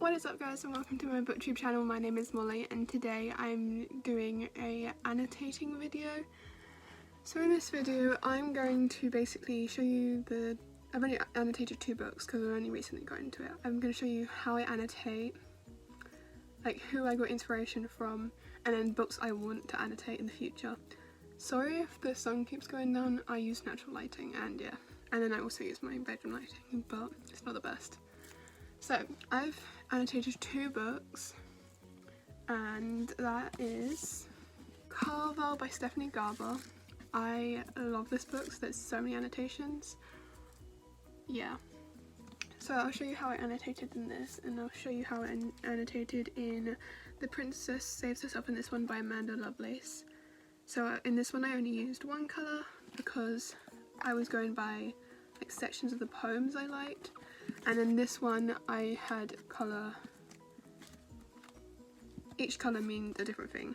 What is up guys, and welcome to my booktube channel. My name is Molly and today I'm doing a annotating video. So in this video I'm going to basically show you I've only annotated 2 books because I've only recently got into it. I'm going to show you how I annotate, like who I got inspiration from, and then books I want to annotate in the future. Sorry if the sun keeps going down, I use natural lighting and yeah. And then I also use my bedroom lighting, but it's not the best. So I've annotated 2 books, and that is Garber by Garber. I love this book, so there's so many annotations. Yeah. So I'll show you how I annotated in this, and I'll show you how I annotated in The Princess Saves Herself in this one by Amanda Lovelace. So in this one I only used one colour because I was going by like sections of the poems I liked, and in this one I had colour. Each colour means a different thing.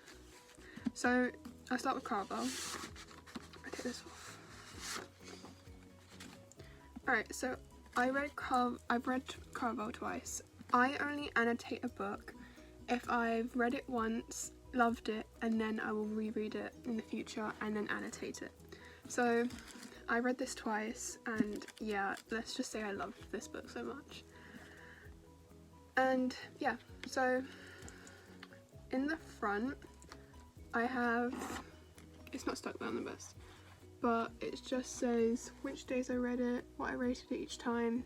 So I'll start with Garber. I take this off. Alright, so I've read Garber twice. I only annotate a book if I've read it once, loved it, and then I will reread it in the future and then annotate it. So I read this twice, and yeah, let's just say I loved this book so much. And yeah, so in the front I have, it's not stuck down the best, but it just says which days I read it, what I rated it each time,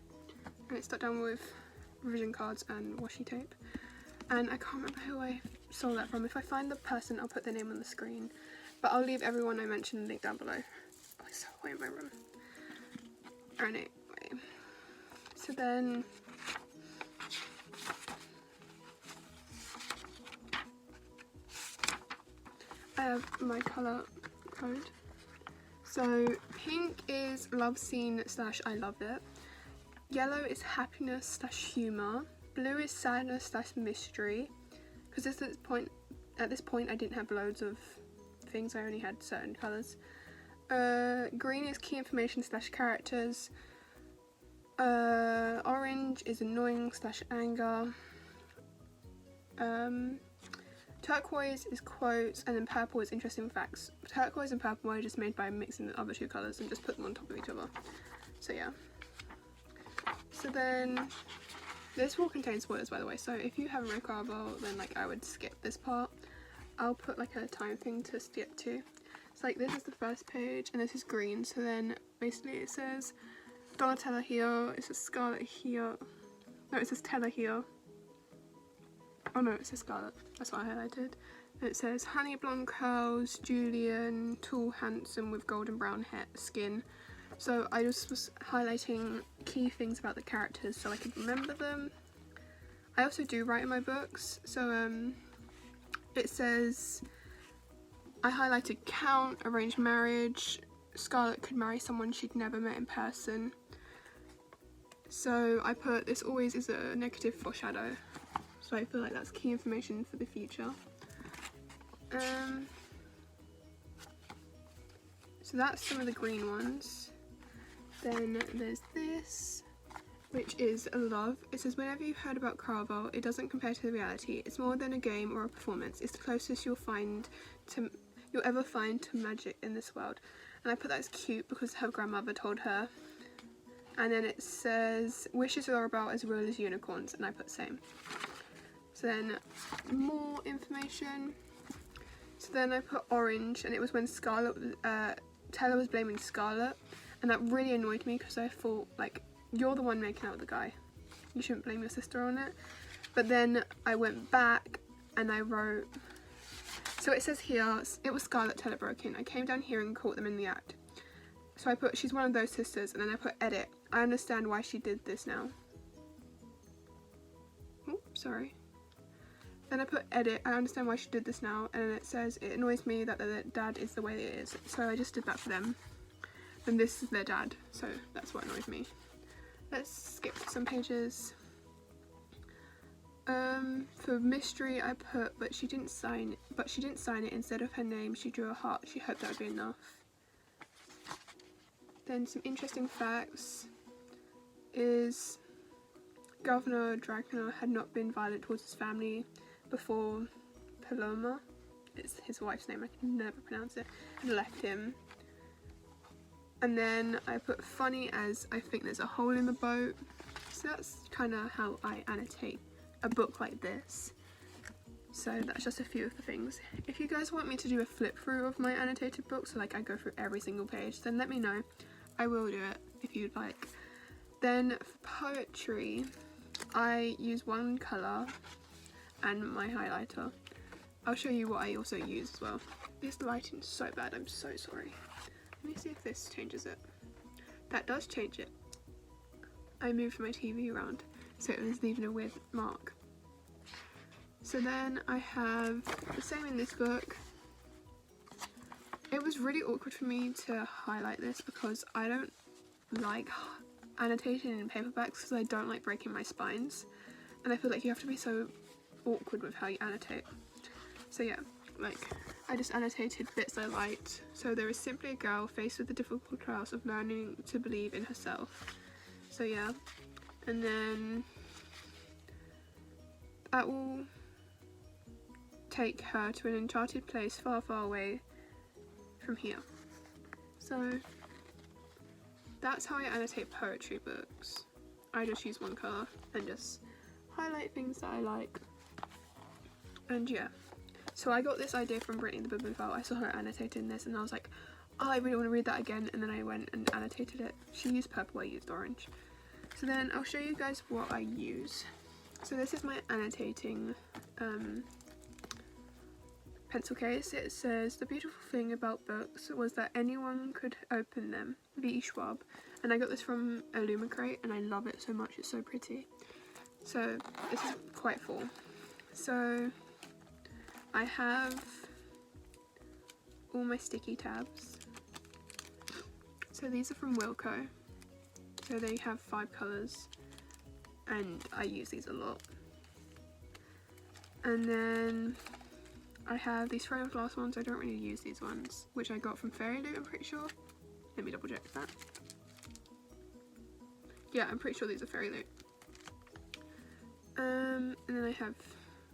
and it's stuck down with revision cards and washi tape. And I can't remember who I stole that from. If I find the person, I'll put their name on the screen, but I'll leave everyone I mentioned linked down below. Oh, it's so quiet in my room. Anyway, so then I have my colour code. So pink is love scene / I love it. Yellow is happiness / humour. Blue is sadness / mystery. Because at this point I didn't have loads of things, I only had certain colours. Green is key information / characters. Orange is annoying / anger. Turquoise is quotes, and then purple is interesting facts. Turquoise and purple I just made by mixing the other 2 colours and just put them on top of each other. So yeah. So then this will contain spoilers, by the way, so if you haven't read Garber, then like I would skip this part. I'll put like a time thing to skip to. So like this is the first page and this is green, so then basically it says Donatella here, it says Scarlet here, no, it says Tella here. Oh no, it says Scarlet, that's what I highlighted. And it says honey blonde curls, Julian, tall, handsome with golden brown hair, skin. So I just was highlighting key things about the characters so I could remember them. I also do write in my books, so it says I highlighted count, arranged marriage, Scarlet could marry someone she'd never met in person. So I put this always is a negative foreshadow. So I feel like that's key information for the future. So that's some of the green ones. Then there's this, which is a love. It says whenever you've heard about Garber, it doesn't compare to the reality. It's more than a game or a performance. It's the closest you'll ever find to magic in this world. And I put that as cute because her grandmother told her. And then it says wishes are about as real as unicorns, and I put same. So then more information. So then I put orange, and it was when Tella was blaming Scarlet, and that really annoyed me because I thought, like, you're the one making out with the guy, you shouldn't blame your sister on it. But then I went back and I wrote, so it says here, it was Scarlet, Tella broke in. I came down here and caught them in the act. So I put, she's one of those sisters, and then I put edit. I understand why she did this now. Oh, sorry. Then I put edit, I understand why she did this now, and then it says, it annoys me that their dad is the way it is. So I just did that for them. And this is their dad, so that's what annoys me. Let's skip to some pages. For mystery I put, but she didn't sign it. Instead of her name, she drew a heart. She hoped that would be enough. Then some interesting facts is Governor Dracula had not been violent towards his family before Paloma, it's his wife's name, I can never pronounce it, had left him. And then I put funny as I think there's a hole in the boat. So that's kind of how I annotate a book like this. So that's just a few of the things. If you guys want me to do a flip through of my annotated books, so like I go through every single page, then let me know. I will do it if you'd like. Then for poetry, I use one colour and my highlighter. I'll show you what I also use as well. This lighting's so bad, I'm so sorry. Let me see if this changes it. That does change it. I moved my TV around, so it was leaving a weird mark. So then I have the same in this book. It was really awkward for me to highlight this because I don't like annotating in paperbacks because I don't like breaking my spines. And I feel like you have to be so awkward with how you annotate. So yeah, like I just annotated bits I liked. So there is simply a girl faced with the difficult task of learning to believe in herself. So yeah, and then that will take her to an enchanted place far, far away from here. So that's how I annotate poetry books. I just use one colour and just highlight things that I like. And yeah, so I got this idea from Brittany the Bibliophile. I saw her annotating this and I was like, oh, I really want to read that again, and then I went and annotated it. She used purple, I used orange. So then I'll show you guys what I use. So this is my annotating pencil case. It says, the beautiful thing about books was that anyone could open them, V. Schwab. And I got this from Illumicrate and I love it so much, it's so pretty. So this is quite full. So I have all my sticky tabs. So these are from Wilco. So they have 5 colours and I use these a lot. And then I have these frame of glass ones. I don't really use these ones, which I got from Fairy Loot, I'm pretty sure. Let me double check that. Yeah, I'm pretty sure these are Fairy Loot. And then I have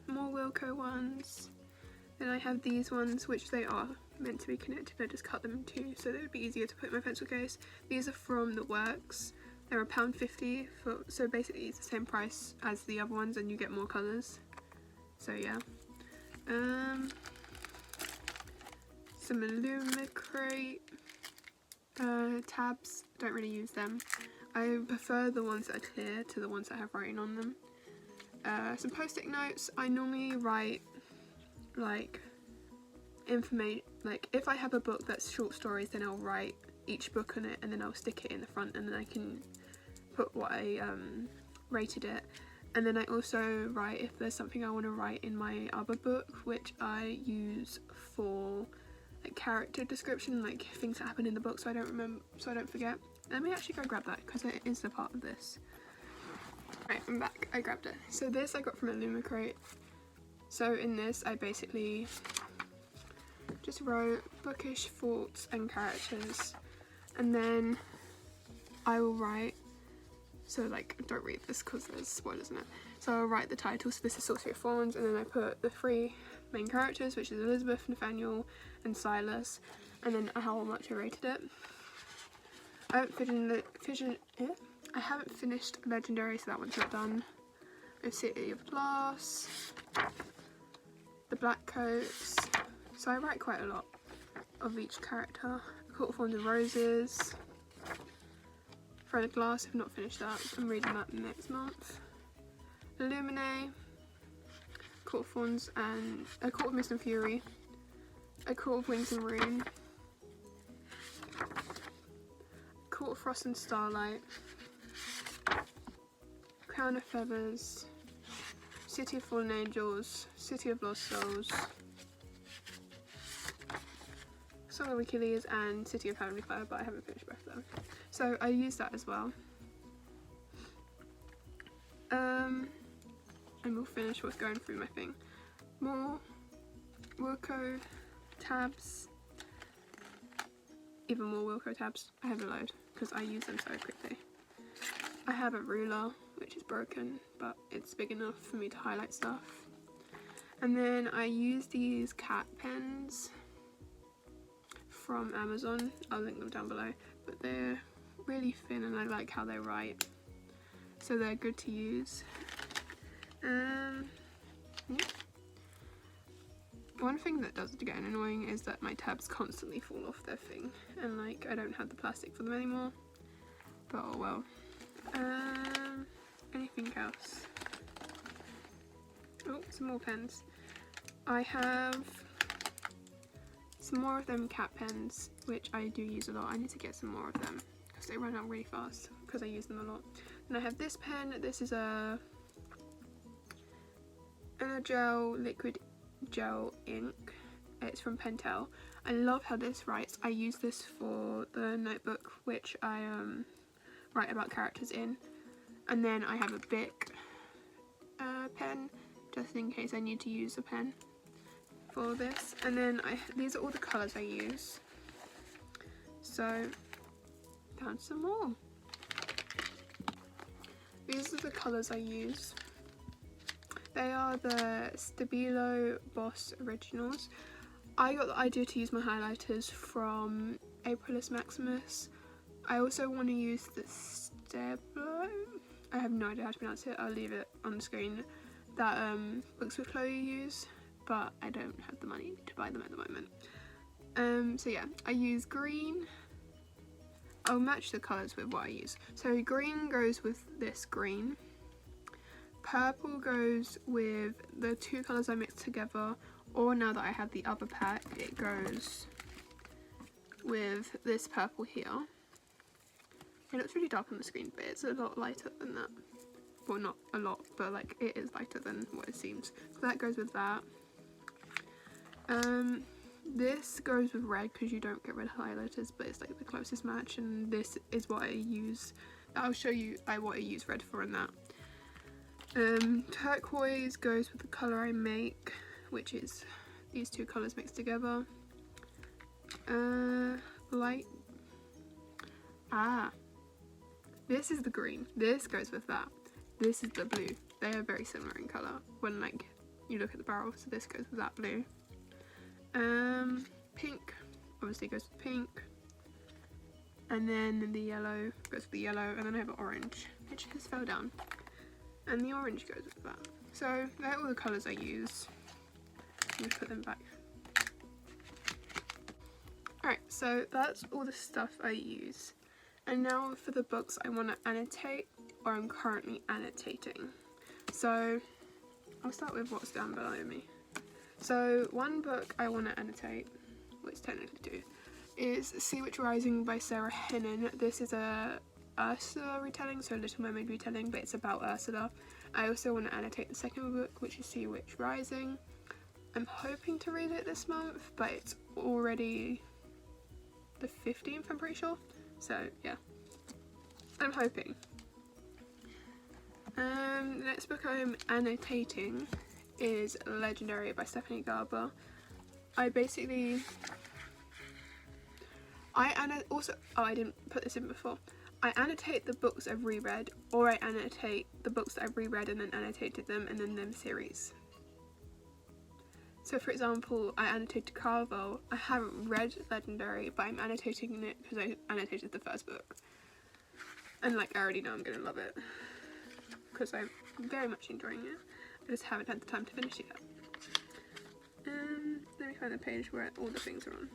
more Wilco ones. Then I have these ones, which they are meant to be connected. I just cut them in two so that it would be easier to put in my pencil case. These are from The Works. They're £1.50 for, so basically it's the same price as the other ones and you get more colours. So yeah. Some Illumicrate tabs, don't really use them. I prefer the ones that are clear to the ones that have writing on them. Some post-it notes. I normally write like information, like if I have a book that's short stories, then I'll write each book on it and then I'll stick it in the front and then I can put what I rated it. And then I also write if there's something I want to write in my other book, which I use for like character description, like things that happen in the book, so I don't remember, so I don't forget. Let me actually go grab that because it is a part of this. Right, I'm back. I grabbed it. So this I got from Illumicrate. So in this I basically just wrote bookish thoughts and characters, and then I will write, so like don't read this because there's spoilers in it, so I'll write the title. So this is Sorcery of Thorns, and then I put the 3 main characters, which is Elizabeth, Nathaniel and Silas, and then how much I rated it. I haven't finished Legendary, so that one's not done. A City of Glass, the Black Coats, so I write quite a lot of each character. Court of Thorns and Roses, Throne of Glass, I've not finished that, I'm reading that next month. Illuminae, Court of Thorns and a Court of Mist and Fury, a Court of Wings and Rune, Court of Frost and Starlight, Crown of Feathers, City of Fallen Angels, City of Lost Souls, Song of Achilles and City of Heavenly Fire, but I haven't finished both of them. So I use that as well. And we'll finish with going through my thing. More Wilco tabs. Even more Wilco tabs. I have a load because I use them so quickly. I have a ruler, which is broken, but it's big enough for me to highlight stuff. And then I use these cat pens from Amazon. I'll link them down below, but they're really thin and I like how they write, so they're good to use. Yeah. One thing that does get annoying is that my tabs constantly fall off their thing, and like I don't have the plastic for them anymore, but oh well. Anything else? Oh, some more pens. I have some more of them cat pens, which I do use a lot. I need to get some more of them because they run out really fast because I use them a lot. And I have this pen. This is a gel liquid gel ink. It's from Pentel. I love how this writes. I use this for the notebook which I write about characters in, and then I have a Bic pen just in case I need to use a pen for this. And then these are all the colours I use. So found some more. These are the colours I use. They are the Stabilo Boss Originals. I got the idea to use my highlighters from Aprilis Maximus. I also want to use the Stabilo, I have no idea how to pronounce it, I'll leave it on the screen, that Books with Chloe use, but I don't have the money to buy them at the moment. So yeah, I use green. I'll match the colours with what I use. So green goes with this green. Purple goes with the two colours I mixed together, or now that I have the other pack, it goes with this purple here. It looks really dark on the screen, but it's a lot lighter than that. Well, not a lot, but like it is lighter than what it seems. So that goes with that. This goes with red because you don't get red highlighters, but it's like the closest match, and this is what I use. I'll show you what I use red for in that. Turquoise goes with the colour I make, which is these two colours mixed together. Light. This is the green. This goes with that. This is the blue. They are very similar in colour when like you look at the barrel, so this goes with that blue. Pink obviously goes with pink. And then the yellow goes with the yellow, and then I have orange, which just fell down. And the orange goes with that. So they're all the colours I use. I'm going to put them back. Alright, so that's all the stuff I use. And now for the books I want to annotate, or I'm currently annotating. So I'll start with what's down below me. So one book I want to annotate, which technically do, is Sea Witch Rising by Sarah Hennen. This is a Ursula retelling, so Little Mermaid retelling, but it's about Ursula. I also want to annotate the second book, which is Sea Witch Rising. I'm hoping to read it this month, but it's already the 15th, I'm pretty sure. So yeah, I'm hoping. The next book I'm annotating is Legendary by Stephanie Garber. I didn't put this in before. I annotate the books I've reread, or I annotate the books that I've reread and then annotated them and then them series. So for example, I annotated Carvel. I haven't read Legendary, but I'm annotating it because I annotated the first book. And like I already know I'm gonna love it because I'm very much enjoying it. I just haven't had the time to finish it yet. Let me find the page where all the things are on.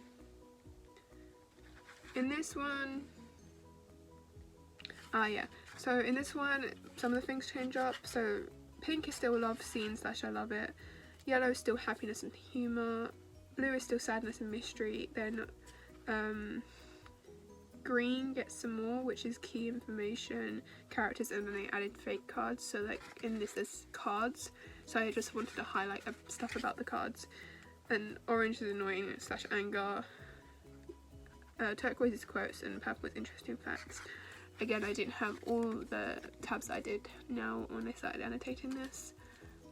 In this one, so in this one, some of the things change up. So pink is still love scene / I love it. Yellow is still happiness and humour. Blue is still sadness and mystery. Then green gets some more, which is key information, characters, and then they added fake cards. So like in this there's cards. So I just wanted to highlight stuff about the cards. And orange is annoying / anger. Turquoise is quotes, and purple is interesting facts. Again, I didn't have all the tabs that I did now when I started annotating this.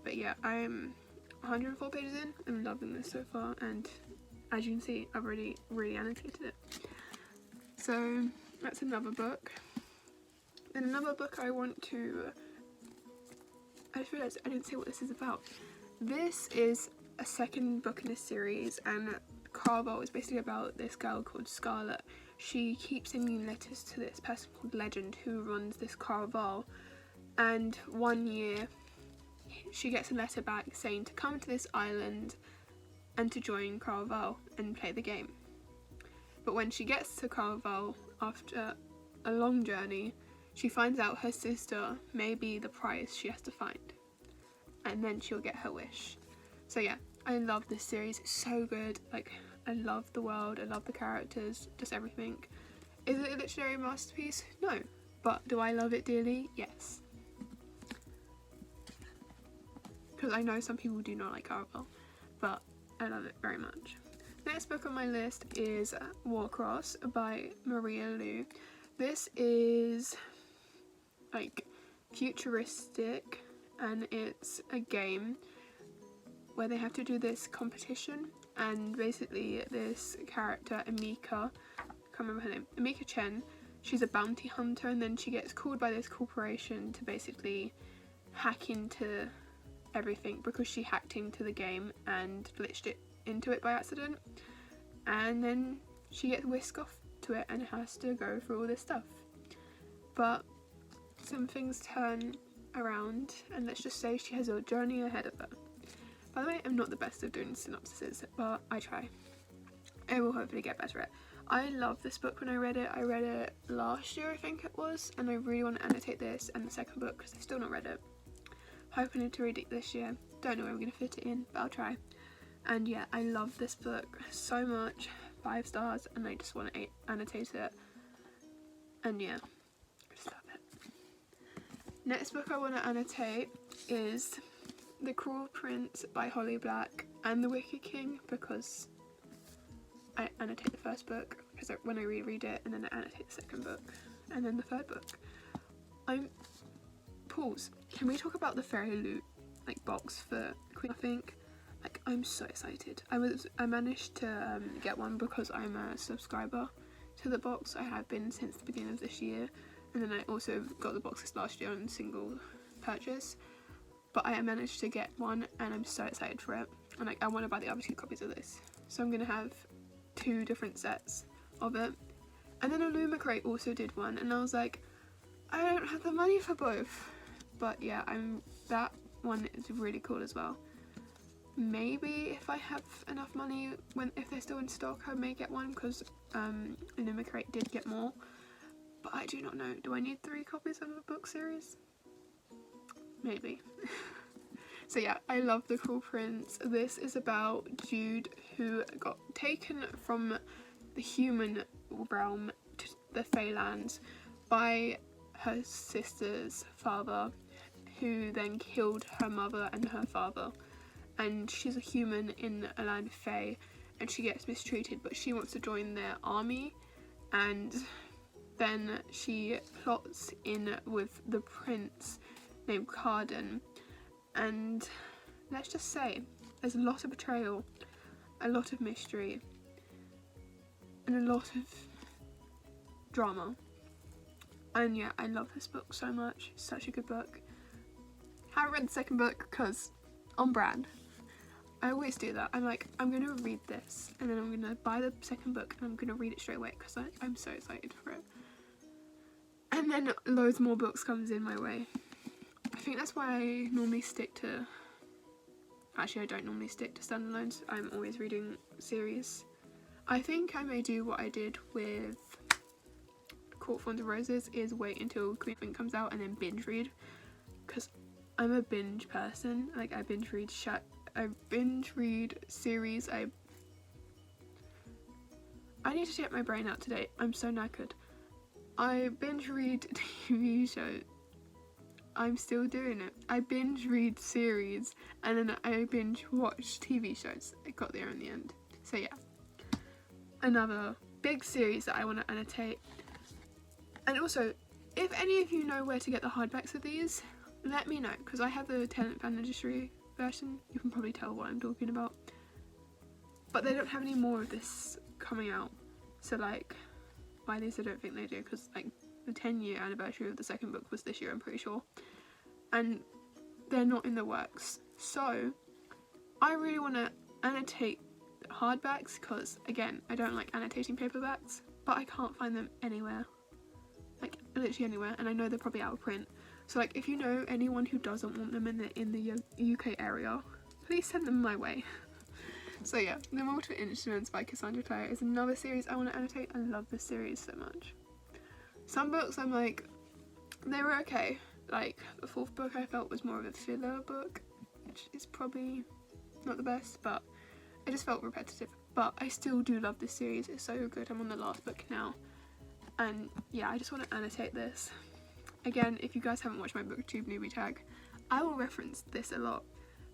But yeah, I'm 104 pages in. I'm loving this so far, and as you can see, I've already really annotated it. So that's another book. Then another book I just realised I didn't say what this is about. This is a second book in this series, and Garber is basically about this girl called Scarlet. She keeps sending letters to this person called Legend who runs this caravel, and one year she gets a letter back saying to come to this island and to join Caravel and play the game. But when she gets to Caravel after a long journey, she finds out her sister may be the prize she has to find, and then she'll get her wish. So yeah, I love this series. It's so good. Like, I love the world, I love the characters, just everything. Is it a literary masterpiece? No. But do I love it dearly? Yes. Because I know some people do not like Caravel, but I love it very much. Next book on my list is Warcross by Maria Lu. This is like futuristic, and it's a game where they have to do this competition, and basically this character Amika, I can't remember her name, Amika Chen, she's a bounty hunter, and then she gets called by this corporation to basically hack into everything because she hacked into the game and glitched it into it by accident, and then she gets whisked off to it and has to go through all this stuff. But some things turn around, and let's just say she has a journey ahead of her. By the way, I'm not the best at doing synopsises, but I try. I will hopefully get better at it. I loved this book when I read it. I read it last year, I think it was, and I really want to annotate this and the second book because I've still not read it. Hoping to read it this year. Don't know where I'm going to fit it in, but I'll try. And yeah, I love this book so much. 5 stars, and I just want to annotate it. And yeah, I just love it. Next book I want to annotate is The Cruel Prince by Holly Black and The Wicked King, because I annotate the first book because when I reread it, and then I annotate the second book and then the third book. Pause. Can we talk about the fairy loot box for Queen? I think I'm so excited. I managed to get one because I'm a subscriber to the box. I have been since the beginning of this year, and then I also got the boxes last year on single purchase. But I managed to get one, and I'm so excited for it. And I want to buy the other 2 copies of this. So I'm gonna have 2 different sets of it. And then Illumicrate also did one, and I was like, I don't have the money for both. But yeah, that one is really cool as well. Maybe if I have enough money, if they're still in stock, I may get one, because Illumicrate did get more. But I do not know. Do I need 3 copies of a book series? Maybe. So yeah, I love The Cruel Prince. This is about Jude, who got taken from the human realm to the Feylands by her sister's father, who then killed her mother and her father. And she's a human in a land of Fey, and she gets mistreated, but she wants to join their army, and then she plots in with the prince named Carden, and let's just say there's a lot of betrayal, a lot of mystery, and a lot of drama. And yeah, I love this book so much. It's such a good book. Haven't read the second book because on brand. I always do that. I'm like, I'm gonna read this, and then I'm gonna buy the second book and I'm gonna read it straight away because I'm so excited for it. And then loads more books comes in my way. I think that's why I normally stick to... Actually, I don't normally stick to standalones. I'm always reading series. I think I may do what I did with Court Thorns and Roses, is wait until Queen comes out and then binge read. Because I'm a binge person. Like, I binge read series. I need to get my brain out today. I'm so knackered. I binge read TV shows. I'm still doing it. I binge read series, and then I binge watch TV shows. I got there in the end. So yeah, another big series that I want to annotate. And also, if any of you know where to get the hardbacks of these, let me know, because I have the Tenant Fan Registry version. You can probably tell what I'm talking about. But they don't have any more of this coming out. So like, by these I don't think they do, because like the 10-year anniversary of the second book was this year, I'm pretty sure, and they're not in the works. So I really want to annotate hardbacks because, again, I don't like annotating paperbacks, but I can't find them anywhere, like literally anywhere, and I know they're probably out of print. So like, if you know anyone who doesn't want them in the UK area, please send them my way. So yeah, The Multiple Instruments by Cassandra Clare is another series I want to annotate. I love this series so much. Some books I'm like, they were okay. Like, the fourth book I felt was more of a filler book, which is probably not the best, but it just felt repetitive. But I still do love this series, it's so good. I'm on the last book now. And yeah, I just want to annotate this. Again, if you guys haven't watched my booktube newbie tag, I will reference this a lot.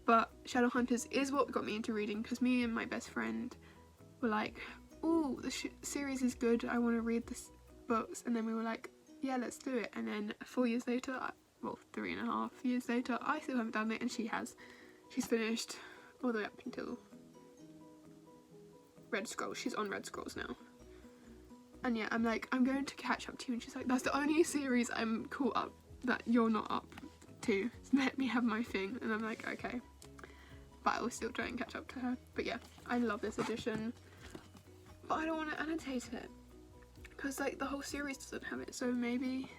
But Shadowhunters is what got me into reading, because me and my best friend were like, ooh, the series is good, I want to read this books. And then we were like, yeah, let's do it. And then 4 years later, well, 3.5 years later, I still haven't done it, and she has. She's finished all the way up until Red Scrolls. She's on Red Scrolls now. And yeah, I'm like, I'm going to catch up to you. And she's like, that's the only series I'm caught up that you're not up to. Let me have my thing. And I'm like, okay. But I will still try and catch up to her. But yeah, I love this edition. But I don't want to annotate it, because like the whole series doesn't have it. So maybe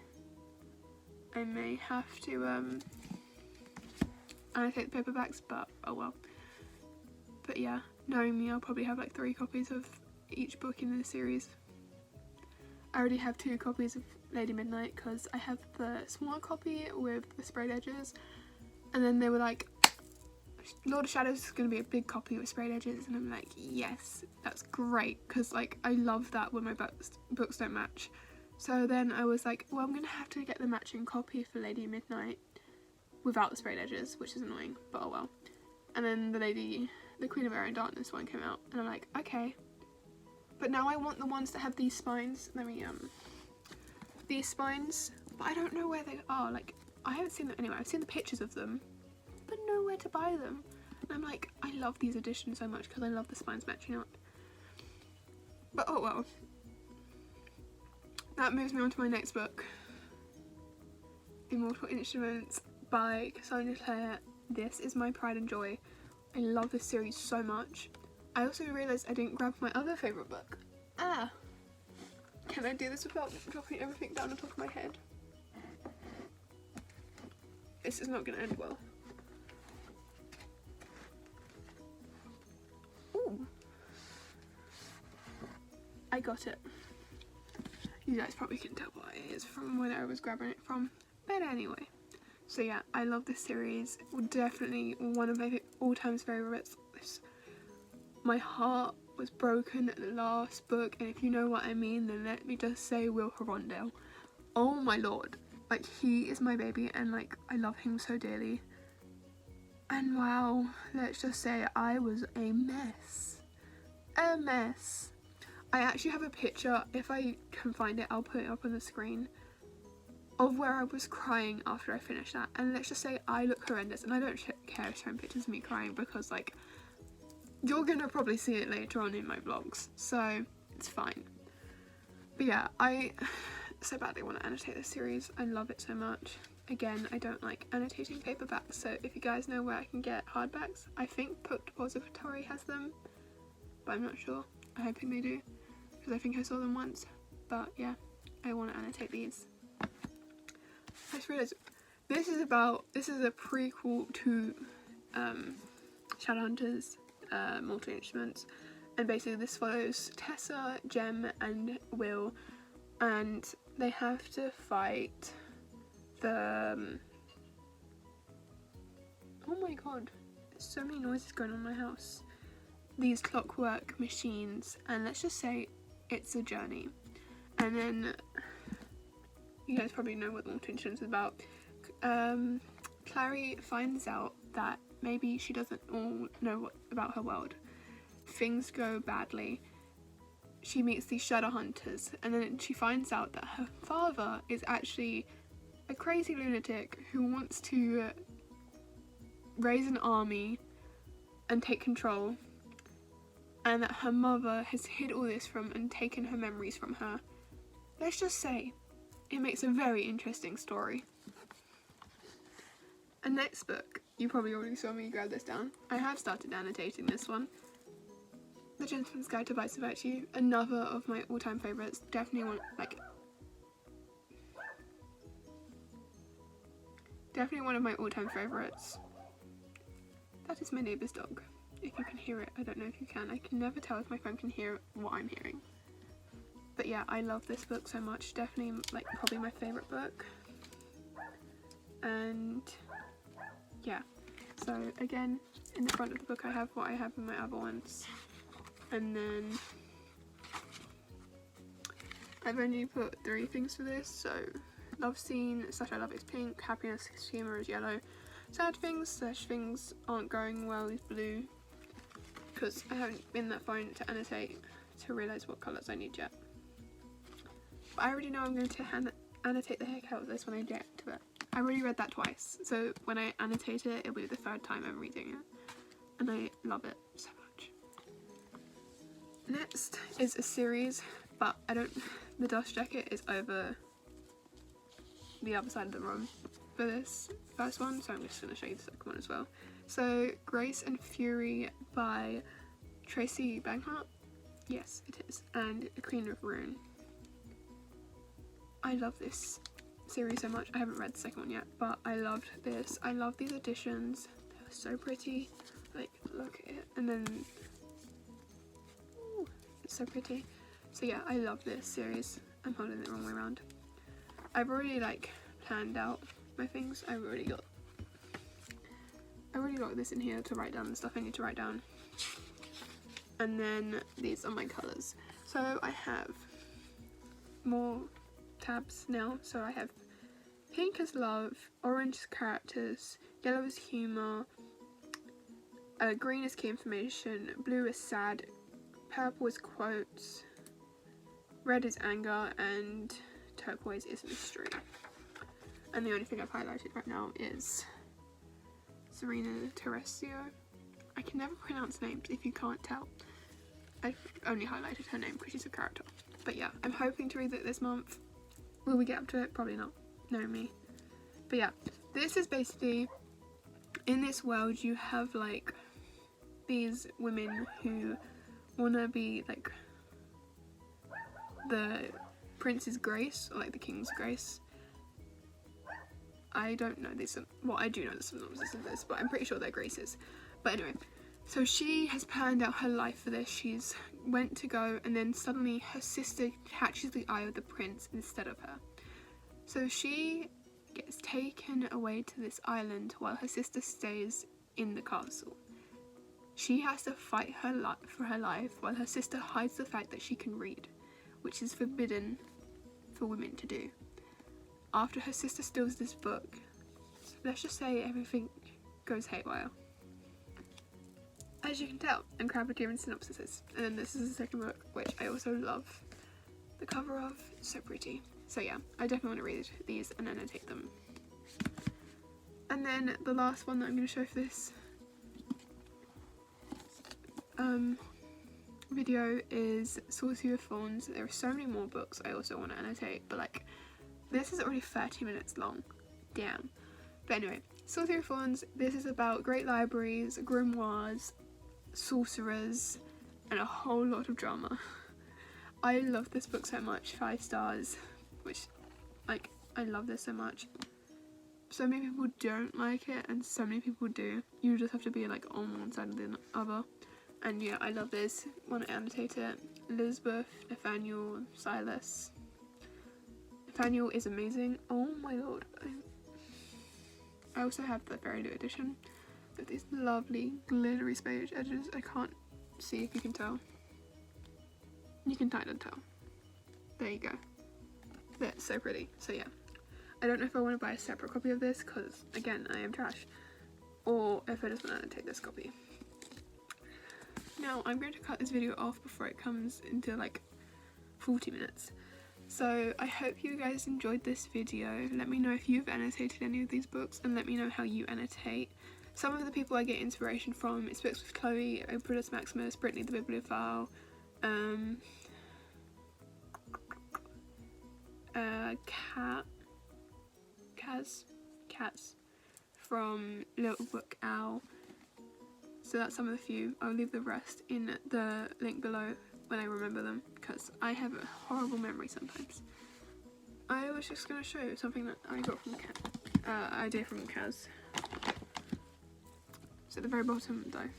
I may have to annotate the paperbacks, but oh well. But yeah, knowing me, I'll probably have like 3 copies of each book in this series. I already have 2 copies of Lady Midnight, because I have the smaller copy with the sprayed edges, and then they were like, Lord of Shadows is going to be a big copy with sprayed edges, and I'm like, yes, that's great, because like I love that when my books don't match. So then I was like, well, I'm going to have to get the matching copy for Lady Midnight without the sprayed edges, which is annoying, but oh well. And then the Queen of Air and Darkness one came out, and I'm like, okay. But now I want the ones that have these spines. These spines, but I don't know where they are. Like, I haven't seen them anywhere. I've seen the pictures of them, but nowhere to buy them. And I'm like, I love these editions so much because I love the spines matching up. But oh well. That moves me on to my next book, Immortal Instruments by Cassandra Clare. This is my pride and joy. I love this series so much. I also realised I didn't grab my other favourite book. Can I do this without dropping everything down on top of my head? This is not going to end well. Ooh. I got it. You guys probably can tell what it is from where I was grabbing it from. But anyway. So yeah, I love this series. Definitely one of my all-time favourites. My heart was broken at the last book, and if you know what I mean, then let me just say Will Herondale. Oh my lord. Like, he is my baby, and like, I love him so dearly. And wow, let's just say I was a mess. A mess. I actually have a picture, if I can find it, I'll put it up on the screen, of where I was crying after I finished that. And let's just say I look horrendous, and I don't care showing pictures of me crying, because like, you're gonna probably see it later on in my vlogs, so it's fine. But yeah, I so badly want to annotate this series. I love it so much. Again, I don't like annotating paperbacks, so if you guys know where I can get hardbacks, I think Book Depository has them, but I'm not sure. I'm hoping they do, because I think I saw them once. But yeah, I want to annotate these. I just realised this is a prequel to Shadowhunters, Multiple Instruments, and basically this follows Tessa, Jem and Will, and they have to fight the oh my god, there's so many noises going on in my house, these clockwork machines, and let's just say it's a journey. And then you guys probably know what the Multiple Instruments is about. Clary finds out that maybe she doesn't all know about her world. Things go badly. She meets these Shadowhunters, and then she finds out that her father is actually a crazy lunatic who wants to raise an army and take control, and that her mother has hid all this from and taken her memories from her. Let's just say it makes a very interesting story. And next book, you probably already saw me grab this down. I have started annotating this one. The Gentleman's Guide to Vice and Virtue, another of my all-time favourites. Definitely one of my all-time favourites. That is my neighbour's dog. If you can hear it, I don't know if you can. I can never tell if my phone can hear what I'm hearing. But yeah, I love this book so much. Definitely, like, probably my favourite book. And yeah, so again, in the front of the book I have what I have in my other ones. And then I've only put 3 things for this, so love scene, / I love it's pink, happiness, humour is yellow, sad things / things aren't going well is blue, because I haven't been that far to annotate to realise what colours I need yet. But I already know I'm going to annotate the heck out of this when I get to it. I already read that twice, so when I annotate it, it'll be the 3rd time I'm reading it, and I love it so much. Next is a series, but the dust jacket is over the other side of the room for this first one, so I'm just going to show you the second one as well. So, Grace and Fury by Tracy Banghart, yes it is, and A Queen of Rune. I love this series so much. I haven't read the second one yet, but I loved this. I love these editions, they're so pretty, like look at it, and then it's so pretty. So yeah, I love this series. I'm holding it the wrong way around. I've already like planned out my things. I already got this in here to write down the stuff I need to write down. And then these are my colours. So I have more tabs now. So I have pink as love, orange as characters, yellow as humour, green is key information, blue is sad, purple is quotes, red is anger, and turquoise is mystery. And the only thing I've highlighted right now is Serena Terresio. I can never pronounce names if you can't tell. I've only highlighted her name because she's a character. But yeah, I'm hoping to read it this month. Will we get up to it? Probably not, knowing me. But yeah, this is basically, in this world you have like these women who want to be like the prince's grace, or like the king's grace. I don't know this, well I do know the synopsis of this, but I'm pretty sure they're graces. But anyway, so she has planned out her life for this. She's went to go, and then suddenly her sister catches the eye of the prince instead of her. So she gets taken away to this island while her sister stays in the castle. She has to fight for her life while her sister hides the fact that she can read, which is forbidden for women to do. After her sister steals this book, let's just say everything goes haywire. As you can tell, I'm crap at doing synopsises, and then this is the second book, which I also love the cover of. It's so pretty. So yeah, I definitely want to read these and annotate them. And then the last one that I'm going to show for this video is Saucy with Thorns. There are so many more books I also want to annotate, but like, this is already 30 minutes long. Damn. But anyway, Saucy with Thorns, this is about great libraries, grimoires, sorcerers, and a whole lot of drama. I love this book so much, 5 stars, which, like, I love this so much. So many people don't like it, and so many people do. You just have to be, like, on one side or the other. And yeah, I love this. Want to annotate it. Elizabeth, Nathaniel, Silas. Nathaniel is amazing. Oh my lord. I also have the Fairy Loot edition with these lovely glittery spage edges. I can't see if you can tell. You can kind of tell. There you go. That's so pretty. So yeah, I don't know if I want to buy a separate copy of this because, again, I am trash, or if I just want to annotate this copy. Now I'm going to cut this video off before it comes into like 40 minutes. So I hope you guys enjoyed this video. Let me know if you've annotated any of these books, and let me know how you annotate. Some of the people I get inspiration from, it's books with Chloe, Operus Maximus, Brittany the Bibliophile, Cats from Little Book Owl. So that's some of the few. I'll leave the rest in the link below when I remember them, because I have a horrible memory sometimes. I was just going to show you something that I got from idea from Kaz. It's at the very bottom though.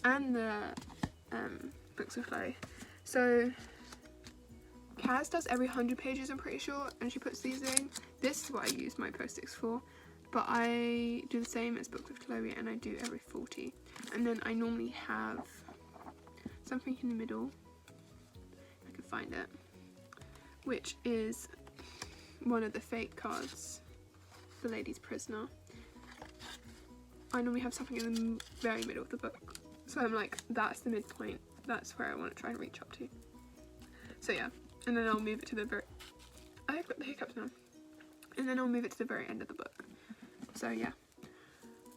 And the books of Chloe. So Kaz does every 100 pages, I'm pretty sure, and she puts these in. This is what I use my post-its for, but I do the same as Books with Chloe, and I do every 40. And then I normally have something in the middle, if I can find it, which is one of the fake cards, The Lady's Prisoner. I normally have something in the very middle of the book, so I'm like, that's the midpoint, that's where I want to try and reach up to. So yeah, and then I'll move it to the very, I've got the hiccups now, and then I'll move it to the very end of the book. So yeah,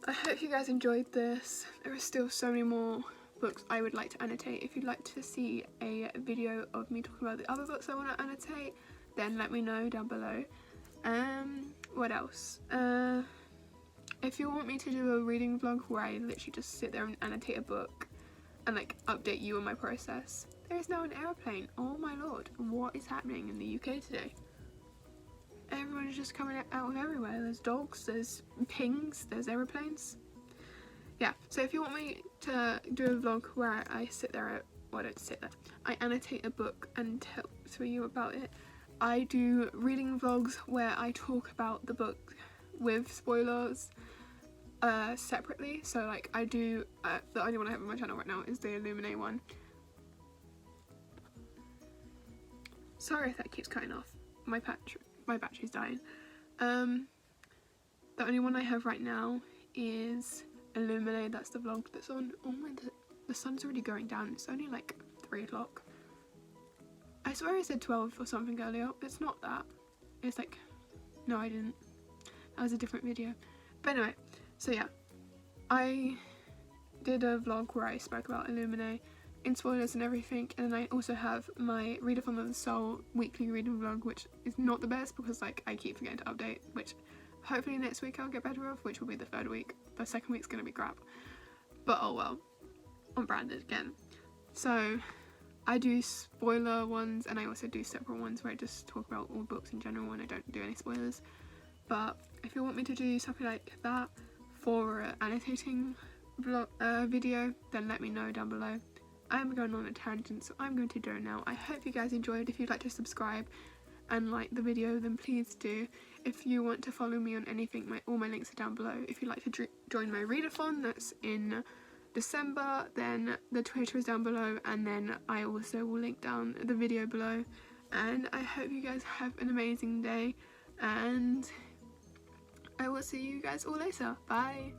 I hope you guys enjoyed this. There are still so many more books I would like to annotate. If you'd like to see a video of me talking about the other books I want to annotate, then let me know down below. What else? If you want me to do a reading vlog where I literally just sit there and annotate a book and like update you on my process, there is now an aeroplane. Oh my lord, what is happening in the UK today? Everyone's just coming out of everywhere. There's dogs, there's pings, there's aeroplanes. Yeah, so if you want me to do a vlog where I sit there, well, I don't sit there, I annotate a book and tell you about it. I do reading vlogs where I talk about the book with spoilers separately. So like I do, the only one I have on my channel right now is the Illuminate one. Sorry if that keeps cutting off. My battery's dying. The only one I have right now is Illuminate. That's the vlog that's on. Oh my, the sun's already going down. It's only like 3 o'clock. I swear I said 12 or something earlier. It's not that. It's like, no, I didn't. That was a different video. But anyway, so yeah, I did a vlog where I spoke about Illuminate in spoilers and everything, and then I also have my Readathon of the Soul weekly reading vlog, which is not the best because like I keep forgetting to update, which hopefully next week I'll get better of, which will be the 3rd week. The 2nd week's gonna be crap, but oh well, I'm branded again. So I do spoiler ones, and I also do separate ones where I just talk about all books in general and I don't do any spoilers. But if you want me to do something like that for an annotating vlog, video, then let me know down below. I'm going on a tangent, so I'm going to do it now. I hope you guys enjoyed. If you'd like to subscribe and like the video, then please do. If you want to follow me on anything, all my links are down below. If you'd like to join my readathon, that's in December, then the Twitter is down below, and then I also will link down the video below. And I hope you guys have an amazing day, and I will see you guys all later. Bye!